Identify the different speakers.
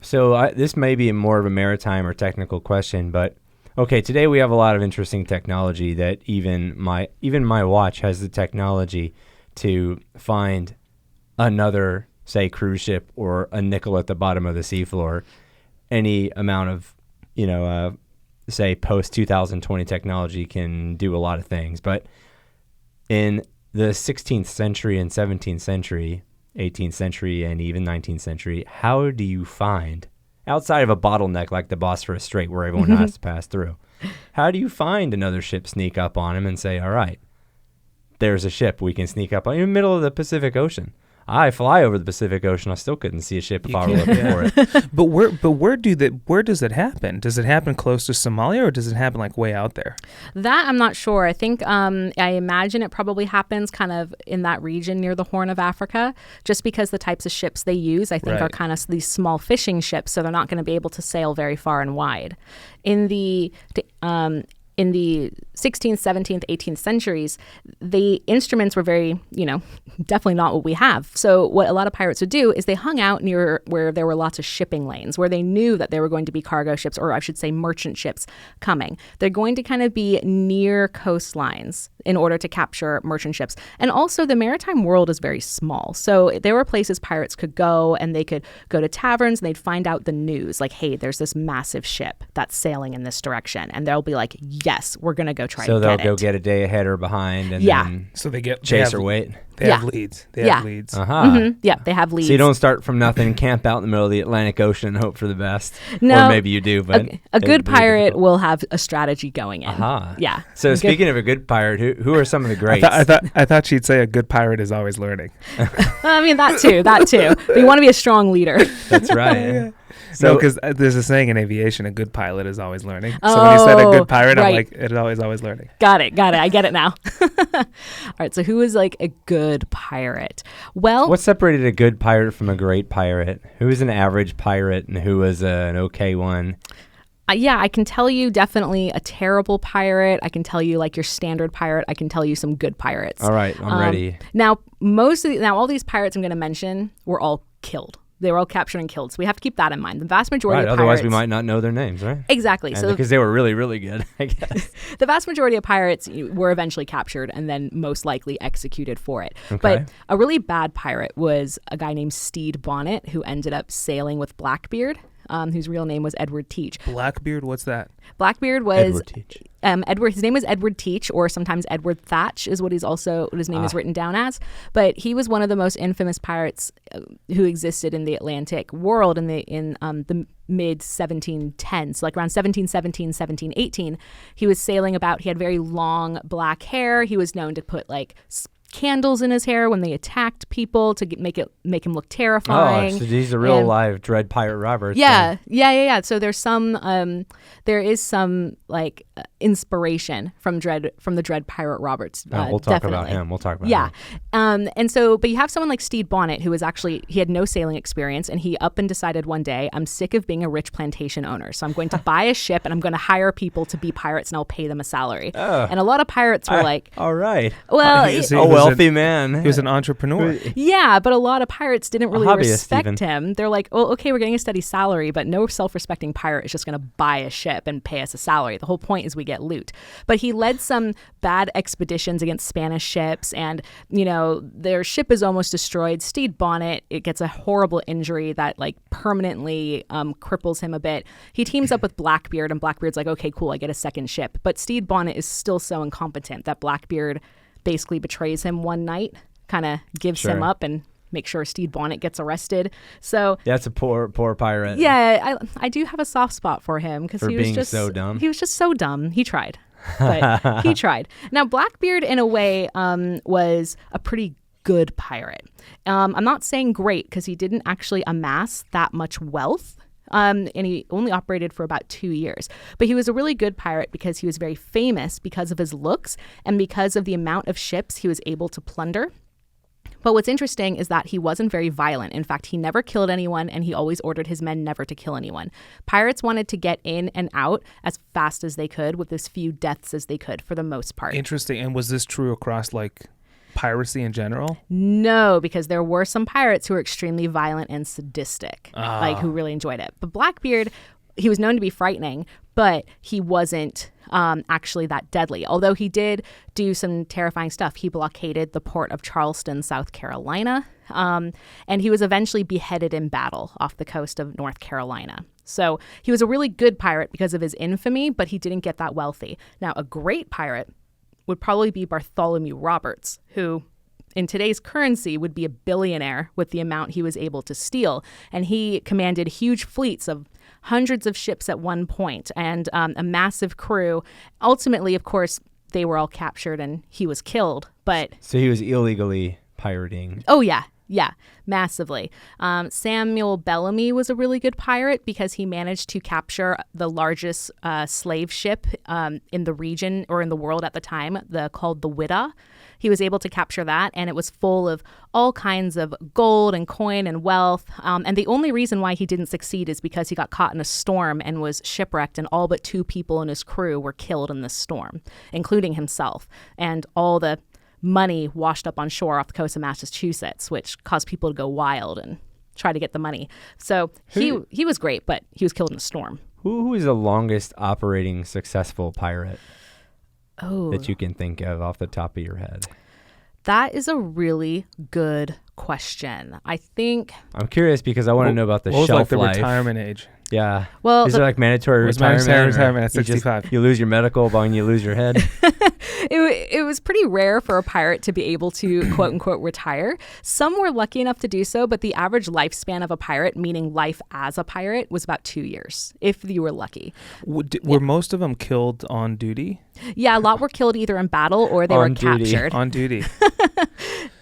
Speaker 1: So this may be more of a maritime or technical question, but okay, today we have a lot of interesting technology that even my watch has the technology to find another, say, cruise ship or a nickel at the bottom of the seafloor. Any amount of, say, post 2020 technology can do a lot of things, but in the 16th century and 17th century, 18th century, and even 19th century, how do you find, outside of a bottleneck like the Bosphorus Strait where everyone has to pass through, how do you find another ship, sneak up on him and say, all right, there's a ship we can sneak up on in the middle of the Pacific Ocean? I fly over the Pacific Ocean. I still couldn't see a ship if I were looking for it.
Speaker 2: But where does it happen? Does it happen close to Somalia, or does it happen like way out there?
Speaker 3: That I'm not sure. I think I imagine it probably happens kind of in that region near the Horn of Africa, just because the types of ships they use, I think, are kind of these small fishing ships, so they're not going to be able to sail very far and wide. In the 16th, 17th, 18th centuries, the instruments were very, definitely not what we have. So what a lot of pirates would do is they hung out near where there were lots of shipping lanes, where they knew that there were going to be cargo ships, or I should say merchant ships, coming. They're going to kind of be near coastlines in order to capture merchant ships. And also the maritime world is very small. So there were places pirates could go, and they could go to taverns and they'd find out the news, like, hey, there's this massive ship that's sailing in this direction. And they'll be like, yes, we're going to go try to get it.
Speaker 1: So they'll go get a day ahead or behind, and then
Speaker 2: so they get
Speaker 1: chase or wait.
Speaker 2: They have leads. They have leads.
Speaker 3: Yeah, they have leads.
Speaker 1: So you don't start from nothing, camp out in the middle of the Atlantic Ocean and hope for the best.
Speaker 3: No.
Speaker 1: Or maybe you do, but
Speaker 3: a good pirate will have a strategy going in. Yeah.
Speaker 1: So speaking of a good pirate, who are some of the greats?
Speaker 2: I thought she'd say a good pirate is always learning.
Speaker 3: I mean, that too. But you want to be a strong leader.
Speaker 1: That's right.
Speaker 2: Yeah. So, because there's a saying in aviation, a good pilot is always learning. So when you said a good pirate, I'm like, it's always learning.
Speaker 3: Got it. I get it now. All right. So who is like a good pirate? Well,
Speaker 1: what separated a good pirate from a great pirate? Who is an average pirate and who is an okay one?
Speaker 3: I can tell you definitely a terrible pirate. I can tell you like your standard pirate. I can tell you some good pirates.
Speaker 1: All right. I'm ready.
Speaker 3: Now, all these pirates I'm going to mention were all killed. They were all captured and killed. So we have to keep that in mind. The vast majority of pirates...
Speaker 1: Otherwise we might not know their names, right?
Speaker 3: Exactly.
Speaker 1: So because they were really, really good, I guess.
Speaker 3: The vast majority of pirates were eventually captured and then most likely executed for it.
Speaker 1: Okay.
Speaker 3: But a really bad pirate was a guy named Stede Bonnet, who ended up sailing with Blackbeard, whose real name was Edward Teach.
Speaker 2: Blackbeard, what's that?
Speaker 3: Blackbeard was...
Speaker 1: Edward Teach.
Speaker 3: His name was Edward Teach, or sometimes Edward Thatch is what his name is written down as. But he was one of the most infamous pirates who existed in the Atlantic world in the mid 1710s, like around 1717, 1718. He was sailing about. He had very long black hair. He was known to put like candles in his hair when they attacked people to make him look terrifying.
Speaker 1: Oh, so he's a real live Dread Pirate Roberts.
Speaker 3: Yeah. So there is some like inspiration from the Dread Pirate Roberts.
Speaker 1: We'll talk about him.
Speaker 3: Yeah. But you have someone like Stede Bonnet, who was he had no sailing experience, and he up and decided one day, I'm sick of being a rich plantation owner, so I'm going to buy a ship and I'm going to hire people to be pirates and I'll pay them a salary. And a lot of pirates were like,
Speaker 1: all right.
Speaker 3: Well,
Speaker 1: a wealthy man.
Speaker 2: He was an entrepreneur.
Speaker 3: Yeah, but a lot of pirates didn't really respect
Speaker 1: even.
Speaker 3: him. They're like, well, okay, we're getting a steady salary, but no self-respecting pirate is just going to buy a ship and pay us a salary. The whole point is we get loot. But he led some bad expeditions against Spanish ships, and, their ship is almost destroyed. Stede Bonnet, it gets a horrible injury that, like, permanently cripples him a bit. He teams up with Blackbeard, and Blackbeard's like, okay, cool, I get a second ship. But Stede Bonnet is still so incompetent that Blackbeard basically betrays him one night, kind of gives him up and make sure Stede Bonnet gets arrested. So
Speaker 1: that's a poor pirate.
Speaker 3: Yeah, I do have a soft spot for him because he was just
Speaker 1: so dumb.
Speaker 3: He was just so dumb. He tried, but he tried. Now Blackbeard, in a way, was a pretty good pirate. I'm not saying great because he didn't actually amass that much wealth. And he only operated for about 2 years. But he was a really good pirate because he was very famous because of his looks and because of the amount of ships he was able to plunder. But what's interesting is that he wasn't very violent. In fact, he never killed anyone, and he always ordered his men never to kill anyone. Pirates wanted to get in and out as fast as they could with as few deaths as they could for the most part.
Speaker 2: Interesting. And was this true across, like, piracy in general?
Speaker 3: No, because there were some pirates who were extremely violent and sadistic, like who really enjoyed it. But Blackbeard, he was known to be frightening, but he wasn't actually that deadly. Although he did do some terrifying stuff. He blockaded the port of Charleston, South Carolina, and he was eventually beheaded in battle off the coast of North Carolina. So he was a really good pirate because of his infamy, but he didn't get that wealthy. Now, a great pirate would probably be Bartholomew Roberts, who in today's currency would be a billionaire with the amount he was able to steal. And he commanded huge fleets of hundreds of ships at one point and a massive crew. Ultimately, of course, they were all captured and he was killed. But
Speaker 1: so he was illegally pirating.
Speaker 3: Oh, yeah, massively. Samuel Bellamy was a really good pirate because he managed to capture the largest slave ship in the region or in the world at the time, called the Whydah. He was able to capture that, and it was full of all kinds of gold and coin and wealth. And the only reason why he didn't succeed is because he got caught in a storm and was shipwrecked, and all but 2 people in his crew were killed in this storm, including himself. And all the money washed up on shore off the coast of Massachusetts, which caused people to go wild and try to get the money. So he was great, but he was killed in a storm.
Speaker 1: Who is the longest operating successful pirate that you can think of off the top of your head?
Speaker 3: That is a really good question. I think
Speaker 1: I'm curious because I want to know about the
Speaker 2: what was
Speaker 1: shelf
Speaker 2: like the
Speaker 1: life.
Speaker 2: retirement age?
Speaker 1: Yeah.
Speaker 3: Well,
Speaker 1: is there like mandatory
Speaker 2: was
Speaker 1: retirement?
Speaker 2: mandatory retirement at
Speaker 1: you just-
Speaker 2: 65?
Speaker 1: You lose your medical when you lose your head.
Speaker 3: it was pretty rare for a pirate to be able to quote unquote retire. Some were lucky enough to do so, but the average lifespan of a pirate, meaning life as a pirate, was about 2 years, if you were lucky.
Speaker 2: Were most of them killed on duty?
Speaker 3: Yeah, a lot were killed either in battle or they were
Speaker 1: On duty.
Speaker 3: captured.
Speaker 2: On duty.